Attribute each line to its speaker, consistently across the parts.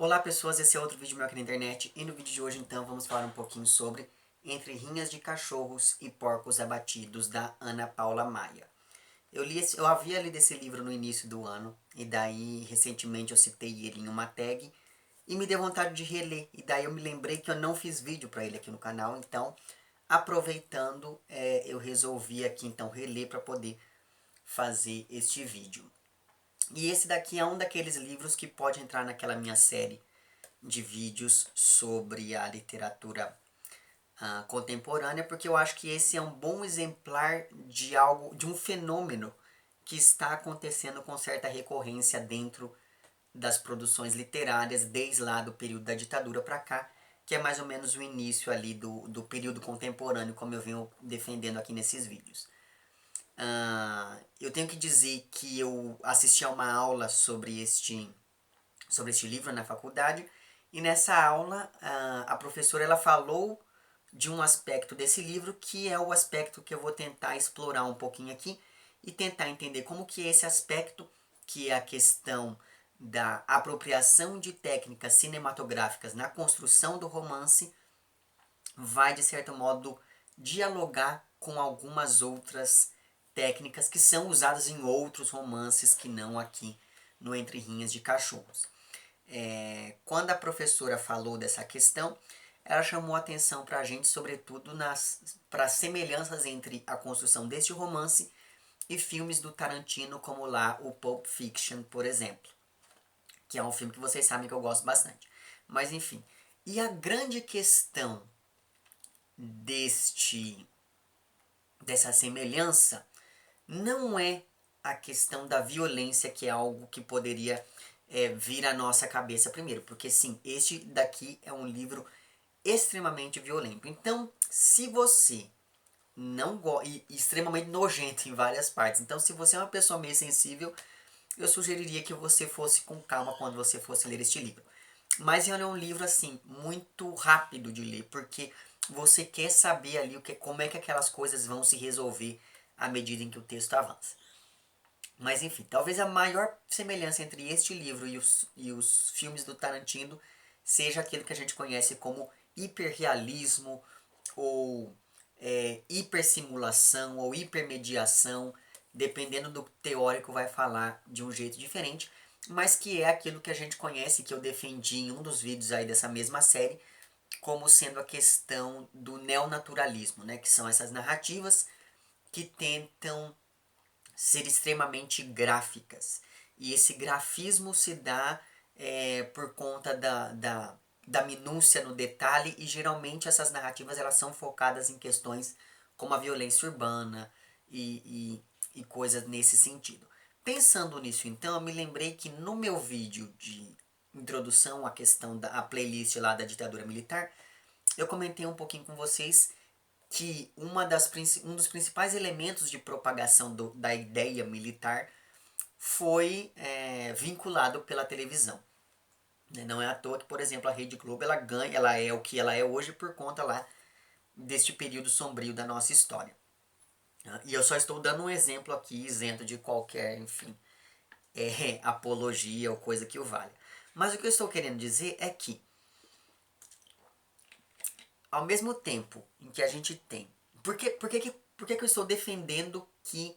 Speaker 1: Olá pessoas, esse é outro vídeo meu aqui na internet e no vídeo de hoje então vamos falar um pouquinho sobre Entre Rinhas de Cachorros e Porcos Abatidos, da Ana Paula Maia. Eu havia lido esse livro no início do ano e daí recentemente eu citei ele em uma tag e me deu vontade de reler e daí eu me lembrei que eu não fiz vídeo para ele aqui no canal, então aproveitando eu resolvi aqui então reler para poder fazer este vídeo. E esse daqui é um daqueles livros que pode entrar naquela minha série de vídeos sobre a literatura contemporânea, porque eu acho que esse é um bom exemplar de algo, de um fenômeno que está acontecendo com certa recorrência dentro das produções literárias desde lá do período da ditadura para cá, que é mais ou menos o início ali do período contemporâneo, como eu venho defendendo aqui nesses vídeos. Eu tenho que dizer que eu assisti a uma aula sobre este livro na faculdade, e nessa aula a professora ela falou de um aspecto desse livro que é o aspecto que eu vou tentar explorar um pouquinho aqui e tentar entender como que esse aspecto, que é a questão da apropriação de técnicas cinematográficas na construção do romance, vai de certo modo dialogar com algumas outras técnicas que são usadas em outros romances que não aqui no Entre Rinhas de Cachorros. Quando a professora falou dessa questão, ela chamou atenção para a gente, sobretudo para as semelhanças entre a construção deste romance e filmes do Tarantino, como lá o Pulp Fiction, por exemplo, que é um filme que vocês sabem que eu gosto bastante. Mas enfim, e a grande questão dessa semelhança não é a questão da violência, que é algo que poderia vir à nossa cabeça primeiro, porque sim, este daqui é um livro extremamente violento. Então, se você não gosta, e extremamente nojento em várias partes, então se você é uma pessoa meio sensível, eu sugeriria que você fosse com calma quando você fosse ler este livro. Mas ele é um livro assim muito rápido de ler, porque você quer saber ali como é que aquelas coisas vão se resolver à medida em que o texto avança. Mas enfim, talvez a maior semelhança entre este livro e os filmes do Tarantino seja aquilo que a gente conhece como hiperrealismo, ou hipersimulação, ou hipermediação, dependendo do teórico vai falar de um jeito diferente, mas que é aquilo que a gente conhece, que eu defendi em um dos vídeos aí dessa mesma série, como sendo a questão do neonaturalismo, né? Que são essas narrativas que tentam ser extremamente gráficas. E esse grafismo se dá por conta da minúcia no detalhe, e geralmente essas narrativas elas são focadas em questões como a violência urbana e coisas nesse sentido. Pensando nisso então, eu me lembrei que no meu vídeo de introdução à questão da playlist lá da ditadura militar, eu comentei um pouquinho com vocês que um dos principais elementos de propagação da ideia militar foi vinculado pela televisão. Não é à toa que, por exemplo, a Rede Globo ela é o que ela é hoje por conta lá deste período sombrio da nossa história. E eu só estou dando um exemplo aqui, isento de qualquer, enfim, apologia ou coisa que o valha. Mas o que eu estou querendo dizer é que, ao mesmo tempo em que a gente tem... Por que eu estou defendendo que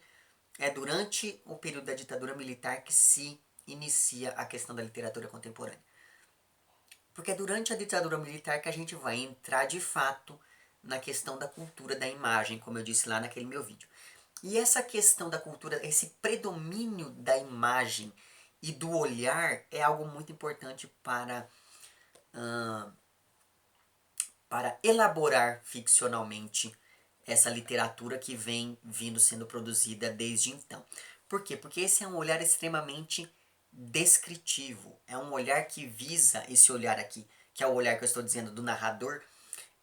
Speaker 1: é durante o período da ditadura militar que se inicia a questão da literatura contemporânea? Porque é durante a ditadura militar que a gente vai entrar de fato na questão da cultura da imagem, como eu disse lá naquele meu vídeo. E essa questão da cultura, esse predomínio da imagem e do olhar é algo muito importante para elaborar ficcionalmente essa literatura que vem vindo sendo produzida desde então. Por quê? Porque esse é um olhar extremamente descritivo. É um olhar que visa, esse olhar aqui, que é o olhar que eu estou dizendo do narrador,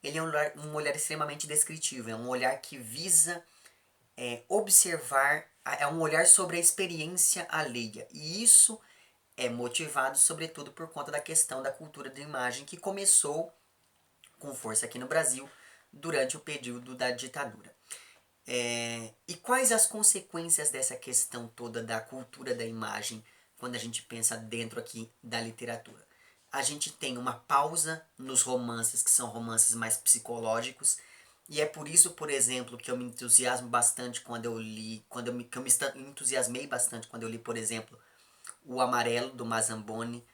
Speaker 1: ele é um olhar extremamente descritivo. É um olhar que visa observar, é um olhar sobre a experiência alheia. E isso é motivado sobretudo por conta da questão da cultura da imagem, que começou com força aqui no Brasil durante o período da ditadura. E quais as consequências dessa questão toda da cultura da imagem quando a gente pensa dentro aqui da literatura? a gente tem uma pausa nos romances, que são romances mais psicológicos, e é por isso, por exemplo, que eu me entusiasmo bastante quando eu li, que eu me entusiasmei bastante quando eu li, por exemplo, O Amarelo, do Mazamboni,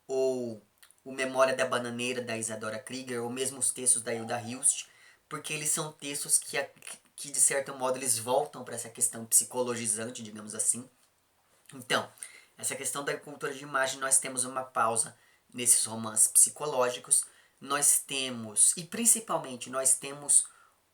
Speaker 1: ou O Memória da Bananeira, da Isadora Krieger, ou mesmo os textos da Hilda Hilst, porque eles são textos que de certo modo, eles voltam para essa questão psicologizante, digamos assim. Então, essa questão da cultura de imagem, nós temos uma pausa nesses romances psicológicos, nós temos, e principalmente nós temos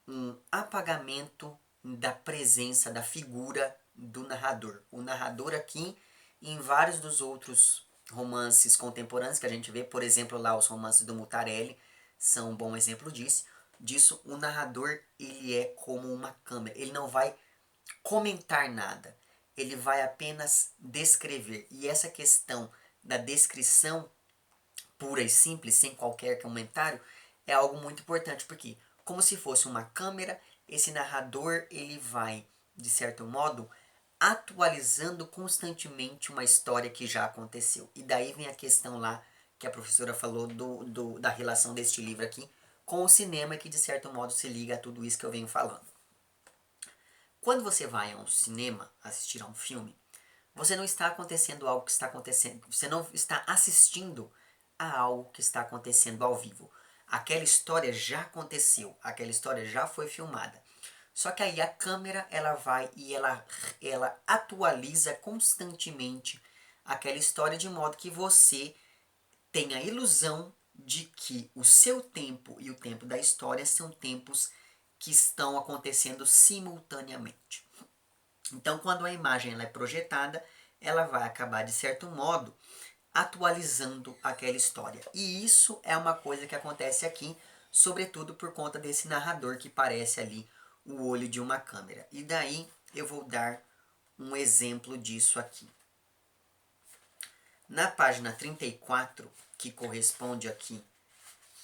Speaker 1: um apagamento da presença, da figura do narrador. O narrador aqui, em vários dos outros romances contemporâneos que a gente vê, por exemplo, lá os romances do Mutarelli, são um bom exemplo disso. O narrador, ele é como uma câmera, ele não vai comentar nada, ele vai apenas descrever. E essa questão da descrição pura e simples, sem qualquer comentário, é algo muito importante, porque como se fosse uma câmera, esse narrador ele vai, de certo modo, atualizando constantemente uma história que já aconteceu. E daí vem a questão lá que a professora falou da relação deste livro aqui com o cinema, que de certo modo se liga a tudo isso que eu venho falando. Quando você vai a um cinema assistir a um filme, você não está acontecendo algo que está acontecendo, você não está assistindo a algo que está acontecendo ao vivo. Aquela história já aconteceu, aquela história já foi filmada. Só que aí a câmera ela vai e ela atualiza constantemente aquela história de modo que você tem a ilusão de que o seu tempo e o tempo da história são tempos que estão acontecendo simultaneamente. Então, quando a imagem ela é projetada, ela vai acabar, de certo modo, atualizando aquela história. E isso é uma coisa que acontece aqui, sobretudo por conta desse narrador que parece ali o olho de uma câmera. E daí eu vou dar um exemplo disso aqui. Na página 34, que corresponde aqui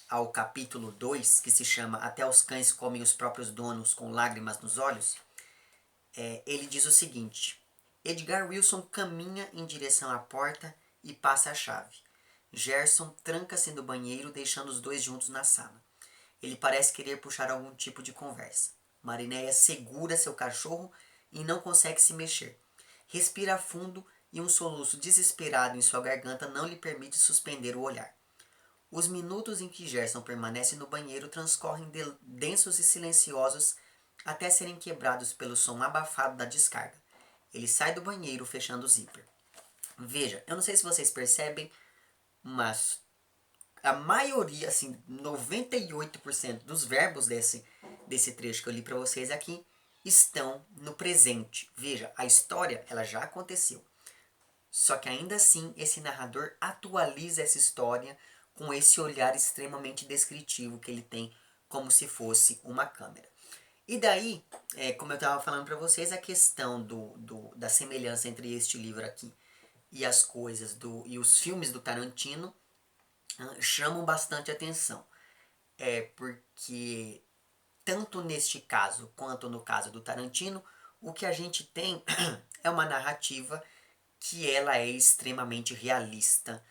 Speaker 1: ao capítulo 2, que se chama Até os cães comem os próprios donos com lágrimas nos olhos, ele diz o seguinte: Edgar Wilson caminha em direção à porta e passa a chave. Gerson tranca-se no banheiro, deixando os dois juntos na sala. Ele parece querer puxar algum tipo de conversa. Marinéia segura seu cachorro e não consegue se mexer. Respira fundo e um soluço desesperado em sua garganta não lhe permite suspender o olhar. Os minutos em que Gerson permanece no banheiro transcorrem densos e silenciosos até serem quebrados pelo som abafado da descarga. Ele sai do banheiro fechando o zíper. Veja, eu não sei se vocês percebem, mas a maioria, assim, 98% dos verbos desse trecho que eu li para vocês aqui estão no presente. Veja, a história ela já aconteceu. Só que ainda assim, esse narrador atualiza essa história com esse olhar extremamente descritivo que ele tem, como se fosse uma câmera. E daí, como eu estava falando para vocês, a questão da semelhança entre este livro aqui e as coisas e os filmes do Tarantino chamam bastante atenção. Porque tanto neste caso quanto no caso do Tarantino, o que a gente tem é uma narrativa que ela é extremamente realista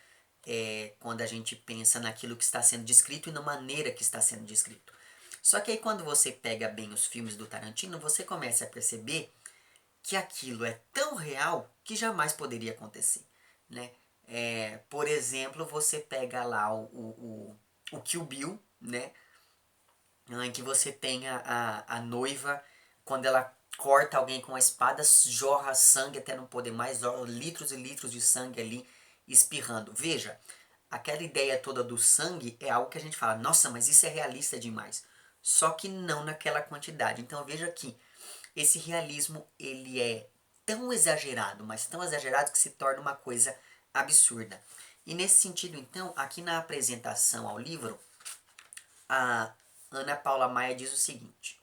Speaker 1: quando a gente pensa naquilo que está sendo descrito e na maneira que está sendo descrito. Só que aí quando você pega bem os filmes do Tarantino, você começa a perceber que aquilo é tão real que jamais poderia acontecer, né? Por exemplo, você pega lá o Kill Bill, né? Em que você tem a noiva, quando ela corta alguém com a espada, jorra sangue até não poder mais, jorra litros e litros de sangue ali espirrando. Veja, aquela ideia toda do sangue é algo que a gente fala, nossa, mas isso é realista demais. Só que não naquela quantidade. Então veja que esse realismo ele é tão exagerado, mas tão exagerado que se torna uma coisa absurda. E nesse sentido, então, aqui na apresentação ao livro, a Ana Paula Maia diz o seguinte: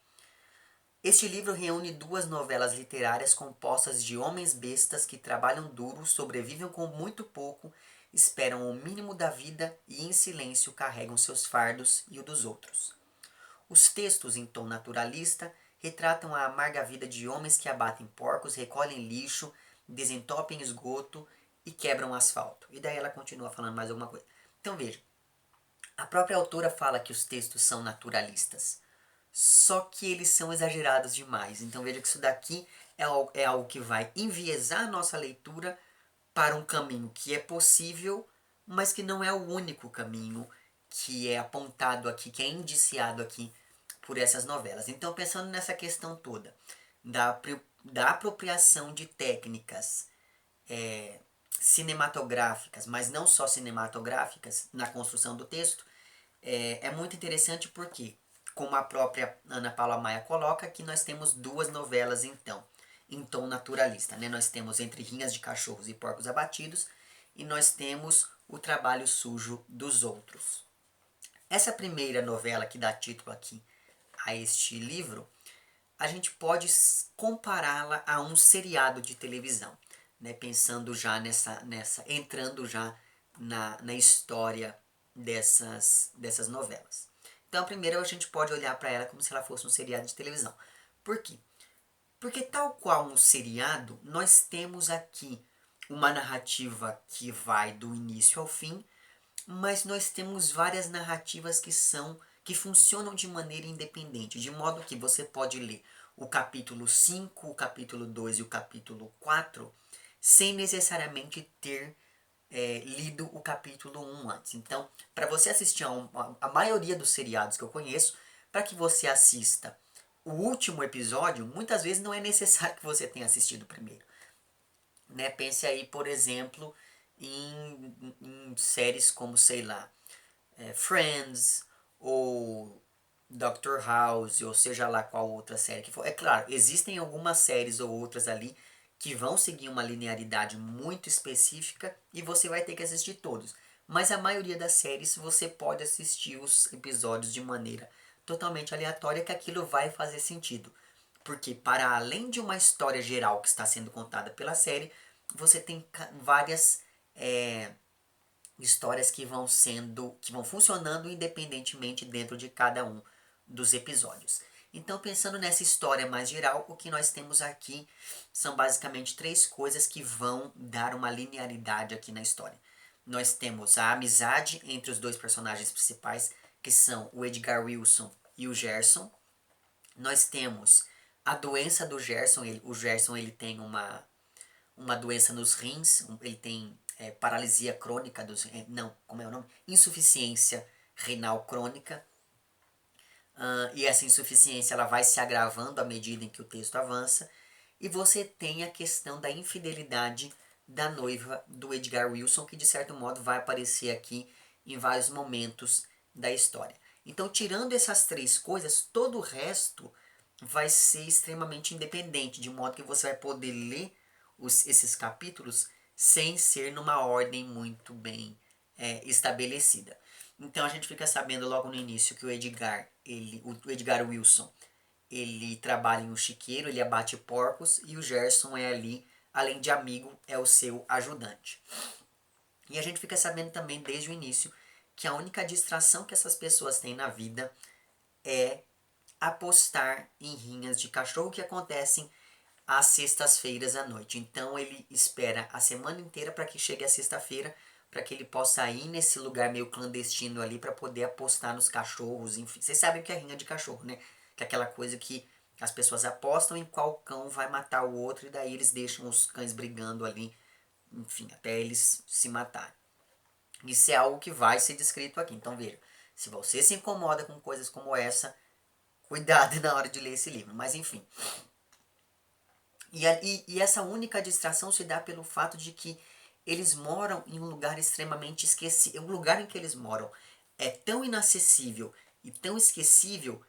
Speaker 1: este livro reúne duas novelas literárias compostas de homens bestas que trabalham duro, sobrevivem com muito pouco, esperam o mínimo da vida e em silêncio carregam seus fardos e o dos outros. Os textos, em tom naturalista, retratam a amarga vida de homens que abatem porcos, recolhem lixo, desentopem esgoto e quebram asfalto. E daí ela continua falando mais alguma coisa. Então veja, a própria autora fala que os textos são naturalistas, só que eles são exagerados demais. Então veja que isso daqui é algo que vai enviesar a nossa leitura para um caminho que é possível, mas que não é o único caminho que é apontado aqui, que é indiciado aqui por essas novelas. Então, pensando nessa questão toda da apropriação de técnicas é, cinematográficas, mas não só cinematográficas, na construção do texto, é muito interessante porque, como a própria Ana Paula Maia coloca, que nós temos duas novelas então, em tom naturalista. Né? Nós temos Entre Rinhas de Cachorros e Porcos Abatidos e nós temos O Trabalho Sujo dos Outros. Essa primeira novela que dá título aqui a este livro, a gente pode compará-la a um seriado de televisão, né? Pensando já entrando já na história dessas novelas. Então, primeiro a gente pode olhar para ela como se ela fosse um seriado de televisão. Por quê? Porque tal qual um seriado, nós temos aqui uma narrativa que vai do início ao fim, mas nós temos várias narrativas que funcionam de maneira independente, de modo que você pode ler o capítulo 5, o capítulo 2 e o capítulo 4 sem necessariamente ter lido o capítulo 1 antes. Então, para você assistir a maioria dos seriados que eu conheço, para que você assista o último episódio, muitas vezes não é necessário que você tenha assistido o primeiro. Né? Pense aí, por exemplo, em séries como, sei lá, Friends ou Doctor House, ou seja lá qual outra série que for. É claro, existem algumas séries ou outras ali que vão seguir uma linearidade muito específica e você vai ter que assistir todos. Mas a maioria das séries você pode assistir os episódios de maneira totalmente aleatória, que aquilo vai fazer sentido. Porque para além de uma história geral que está sendo contada pela série, você tem várias histórias que vão funcionando independentemente dentro de cada um dos episódios. Então, pensando nessa história mais geral, o que nós temos aqui são basicamente três coisas que vão dar uma linearidade aqui na história. Nós temos a amizade entre os dois personagens principais, que são o Edgar Wilson e o Gerson. Nós temos a doença do Gerson. O Gerson ele tem uma doença nos rins, ele tem paralisia crônica dos... não, como é o nome? Insuficiência renal crônica. E essa insuficiência ela vai se agravando à medida em que o texto avança. E você tem a questão da infidelidade da noiva do Edgar Wilson, que de certo modo vai aparecer aqui em vários momentos da história. Então, tirando essas três coisas, todo o resto vai ser extremamente independente, de modo que você vai poder ler esses capítulos sem ser numa ordem muito bem estabelecida. Então a gente fica sabendo logo no início que o Edgar Wilson, ele trabalha em um chiqueiro, ele abate porcos, e o Gerson é ali, além de amigo, é o seu ajudante. E a gente fica sabendo também desde o início que a única distração que essas pessoas têm na vida é apostar em rinhas de cachorro que acontecem às sextas-feiras à noite. Então ele espera a semana inteira para que chegue a sexta-feira, para que ele possa ir nesse lugar meio clandestino ali para poder apostar nos cachorros. Enfim, vocês sabem o que é rinha de cachorro, né? Que é aquela coisa que as pessoas apostam em qual cão vai matar o outro e daí eles deixam os cães brigando ali, enfim, até eles se matarem. Isso é algo que vai ser descrito aqui. Então veja, se você se incomoda com coisas como essa, cuidado na hora de ler esse livro. Mas enfim. E essa única distração se dá pelo fato de que eles moram em um lugar extremamente esquecido. O lugar em que eles moram é tão inacessível e tão esquecível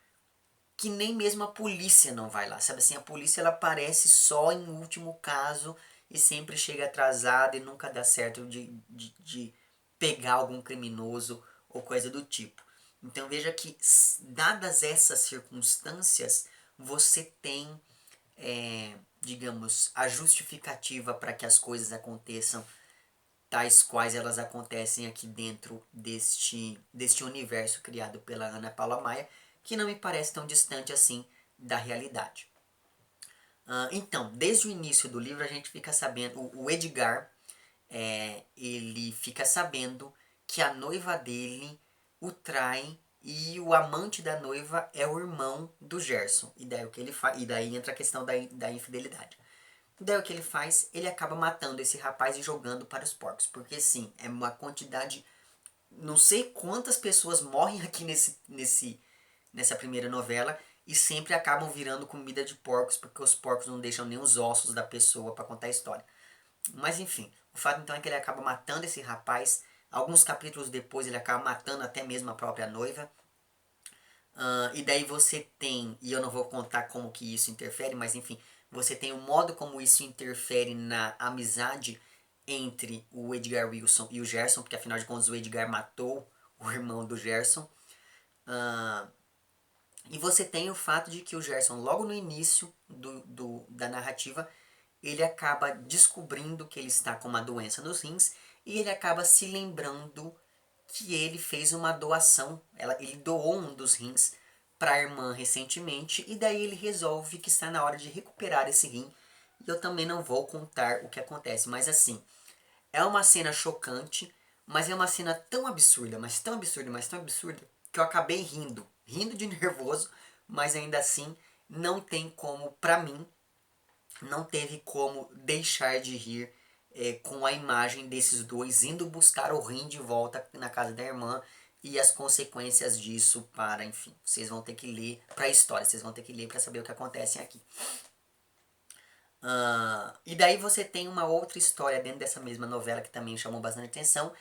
Speaker 1: que nem mesmo a polícia não vai lá. Sabe assim, a polícia ela aparece só em último caso e sempre chega atrasada e nunca dá certo de pegar algum criminoso ou coisa do tipo. Então veja que, dadas essas circunstâncias, você tem digamos, a justificativa para que as coisas aconteçam tais quais elas acontecem aqui dentro deste universo criado pela Ana Paula Maia, que não me parece tão distante assim da realidade. Então, desde o início do livro a gente fica sabendo, o Edgar, ele fica sabendo que a noiva dele o trai e o amante da noiva é o irmão do Gerson. E daí o que ele faz? E daí entra a questão da infidelidade. Daí o que ele faz? Ele acaba matando esse rapaz e jogando para os porcos. Porque sim, é uma quantidade. Não sei quantas pessoas morrem aqui nessa primeira novela e sempre acabam virando comida de porcos, porque os porcos não deixam nem os ossos da pessoa para contar a história. Mas enfim, o fato então é que ele acaba matando esse rapaz. Alguns capítulos depois ele acaba matando até mesmo a própria noiva. E daí você tem, e eu não vou contar como que isso interfere, mas enfim, você tem o modo como isso interfere na amizade entre o Edgar Wilson e o Gerson, porque afinal de contas o Edgar matou o irmão do Gerson. Ah, e você tem o fato de que o Gerson, logo no início da narrativa, ele acaba descobrindo que ele está com uma doença nos rins e ele acaba se lembrando que ele fez uma doação. Ele doou um dos rins para a irmã recentemente e daí ele resolve que está na hora de recuperar esse rim. E eu também não vou contar o que acontece, mas assim, é uma cena chocante, mas é uma cena tão absurda, mas tão absurda, mas tão absurda, que eu acabei rindo de nervoso, mas ainda assim não tem como, pra mim, não teve como deixar de rir com a imagem desses dois indo buscar o rim de volta na casa da irmã e as consequências disso para, enfim, vocês vão ter que ler para a história, vocês vão ter que ler para saber o que acontece aqui. E daí você tem uma outra história dentro dessa mesma novela que também chamou bastante atenção,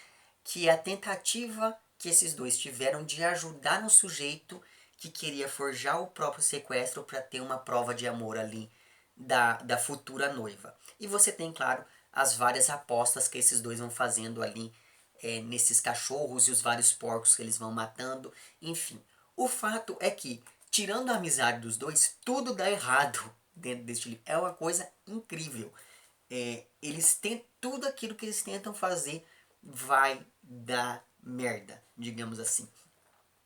Speaker 1: que é a tentativa que esses dois tiveram de ajudar um sujeito que queria forjar o próprio sequestro para ter uma prova de amor ali da futura noiva. E você tem, claro, as várias apostas que esses dois vão fazendo ali nesses cachorros e os vários porcos que eles vão matando. Enfim, o fato é que, tirando a amizade dos dois, tudo dá errado dentro deste livro. É uma coisa incrível. Eles têm tudo aquilo que eles tentam fazer vai dar merda, digamos assim.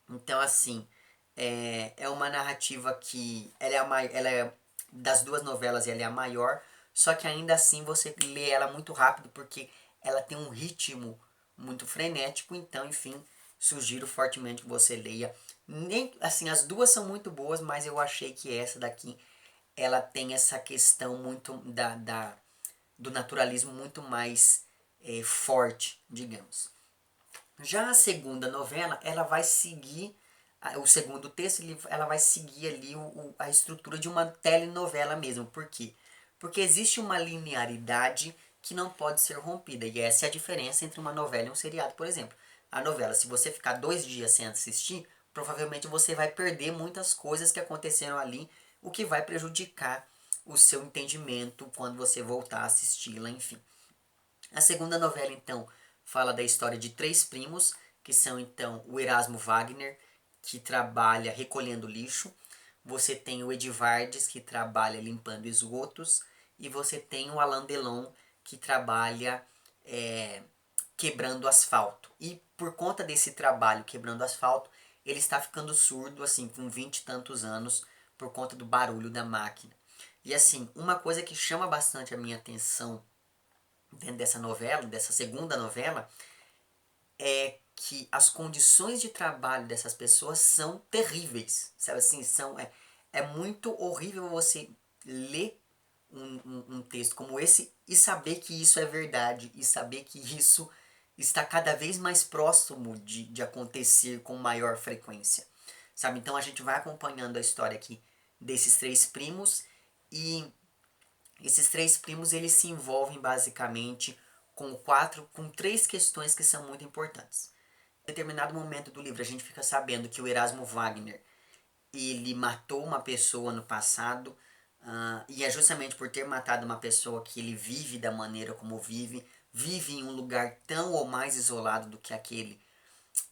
Speaker 1: Então, assim, é uma narrativa que ela é das duas novelas, ela é a maior, só que ainda assim você lê ela muito rápido porque ela tem um ritmo muito frenético, então, enfim, sugiro fortemente que você leia. Nem assim, as duas são muito boas, mas eu achei que essa daqui ela tem essa questão muito do naturalismo muito mais forte, digamos. Já a segunda novela, ela vai seguir, o segundo texto, ela vai seguir ali a estrutura de uma telenovela mesmo. Por quê? Porque existe uma linearidade que não pode ser rompida. E essa é a diferença entre uma novela e um seriado, por exemplo. A novela, se você ficar 2 dias sem assistir, provavelmente você vai perder muitas coisas que aconteceram ali, o que vai prejudicar o seu entendimento quando você voltar a assisti-la, enfim. A segunda novela, então, fala da história de três primos, que são, então, o Erasmo Wagner, que trabalha recolhendo lixo. Você tem o Edivardes, que trabalha limpando esgotos. E você tem o Alain Delon, que trabalha quebrando asfalto. E por conta desse trabalho quebrando asfalto, ele está ficando surdo, assim, com 20 e tantos anos, por conta do barulho da máquina. E assim, uma coisa que chama bastante a minha atenção dentro dessa novela, dessa segunda novela, é que as condições de trabalho dessas pessoas são terríveis, sabe assim, é muito horrível você ler um texto como esse e saber que isso é verdade, e saber que isso está cada vez mais próximo de acontecer com maior frequência, sabe? Então a gente vai acompanhando a história aqui desses três primos e esses três primos eles se envolvem basicamente com três questões que são muito importantes. Em determinado momento do livro a gente fica sabendo que o Erasmo Wagner ele matou uma pessoa no passado e é justamente por ter matado uma pessoa que ele vive da maneira como vive em um lugar tão ou mais isolado do que aquele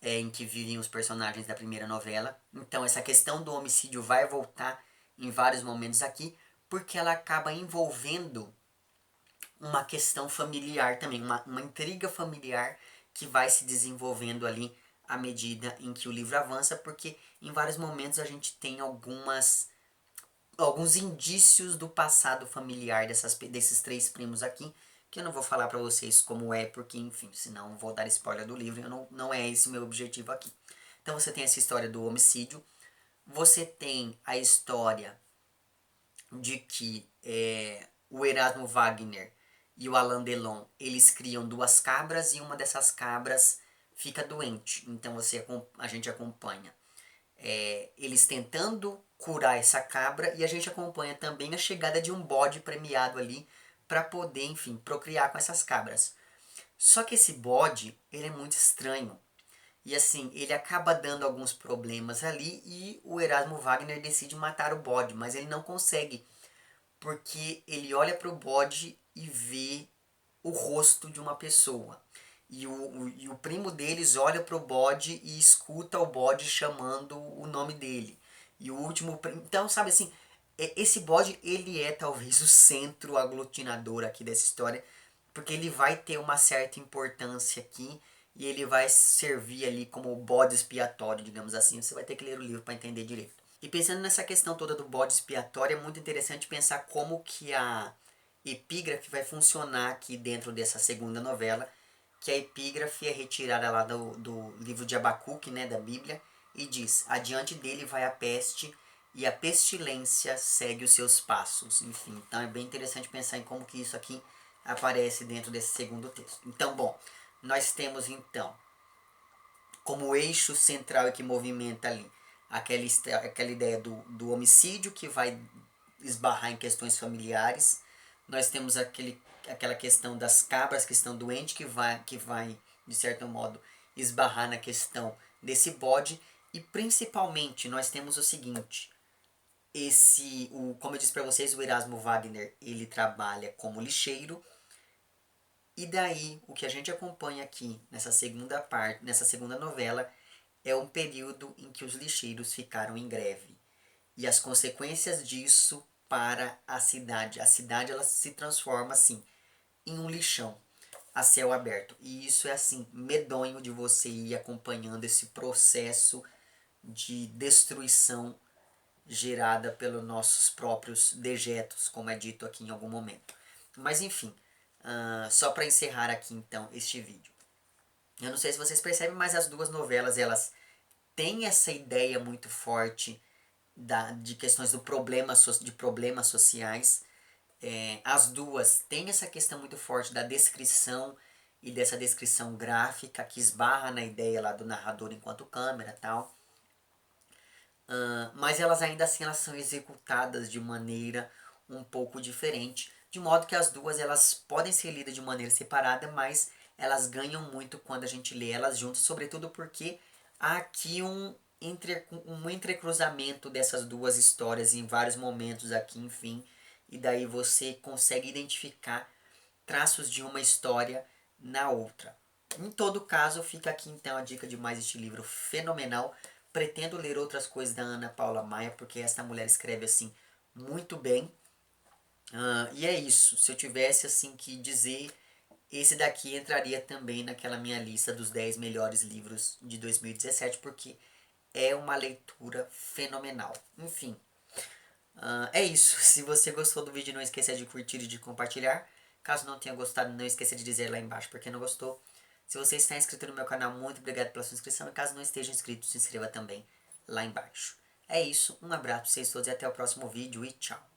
Speaker 1: em que vivem os personagens da primeira novela. Então essa questão do homicídio vai voltar em vários momentos aqui, porque ela acaba envolvendo uma questão familiar também, uma intriga familiar que vai se desenvolvendo ali à medida em que o livro avança, porque em vários momentos a gente tem alguns indícios do passado familiar desses três primos aqui, que eu não vou falar para vocês como é, porque, enfim, senão vou dar spoiler do livro, não é esse o meu objetivo aqui. Então você tem essa história do homicídio, você tem a história de que o Erasmo Wagner e o Alain Delon, eles criam duas cabras e uma dessas cabras fica doente. Então a gente acompanha eles tentando curar essa cabra e a gente acompanha também a chegada de um bode premiado ali para poder, enfim, procriar com essas cabras. Só que esse bode, ele é muito estranho. E assim, ele acaba dando alguns problemas ali e o Erasmo Wagner decide matar o bode, mas ele não consegue, porque ele olha para o bode e vê o rosto de uma pessoa. E o primo deles olha para o bode e escuta o bode chamando o nome dele. E o último primo. Então, sabe assim, esse bode ele é talvez o centro aglutinador aqui dessa história, porque ele vai ter uma certa importância aqui e ele vai servir ali como o bode expiatório, digamos assim. Você vai ter que ler o livro para entender direito. E pensando nessa questão toda do bode expiatório, é muito interessante pensar como que a epígrafe vai funcionar aqui dentro dessa segunda novela, que a epígrafe é retirada lá do livro de Abacuque, né, da Bíblia, e diz: adiante dele vai a peste e a pestilência segue os seus passos. Enfim, então é bem interessante pensar em como que isso aqui aparece dentro desse segundo texto. Então, bom, nós temos então como eixo central e que movimenta ali aquela ideia do homicídio que vai esbarrar em questões familiares. Nós temos aquela questão das cabras que estão doentes, que vai, de certo modo, esbarrar na questão desse bode. E principalmente nós temos o seguinte, como eu disse para vocês, o Erasmo Wagner, ele trabalha como lixeiro. E daí, o que a gente acompanha aqui nessa segunda parte, nessa segunda novela, é um período em que os lixeiros ficaram em greve. E as consequências disso para a cidade. A cidade ela se transforma assim em um lixão a céu aberto. E isso é assim medonho de você ir acompanhando esse processo de destruição gerada pelos nossos próprios dejetos, como é dito aqui em algum momento. Mas enfim, só para encerrar aqui então este vídeo. Eu não sei se vocês percebem, mas as duas novelas elas têm essa ideia muito forte de questões de problemas sociais. As duas têm essa questão muito forte da descrição e dessa descrição gráfica que esbarra na ideia lá do narrador enquanto câmera e tal. Mas elas ainda assim elas são executadas de maneira um pouco diferente, de modo que as duas elas podem ser lidas de maneira separada, mas elas ganham muito quando a gente lê elas juntas, sobretudo porque há aqui um entrecruzamento dessas duas histórias em vários momentos aqui, enfim, e daí você consegue identificar traços de uma história na outra. Em todo caso, fica aqui então a dica de mais este livro fenomenal. Pretendo ler outras coisas da Ana Paula Maia, porque esta mulher escreve assim muito bem. E é isso. Se eu tivesse assim que dizer, esse daqui entraria também naquela minha lista dos 10 melhores livros de 2017, porque é uma leitura fenomenal. Enfim, é isso. Se você gostou do vídeo, não esqueça de curtir e de compartilhar. Caso não tenha gostado, não esqueça de dizer lá embaixo porque não gostou. Se você está inscrito no meu canal, muito obrigado pela sua inscrição. E caso não esteja inscrito, se inscreva também lá embaixo. É isso, um abraço para vocês todos e até o próximo vídeo e tchau.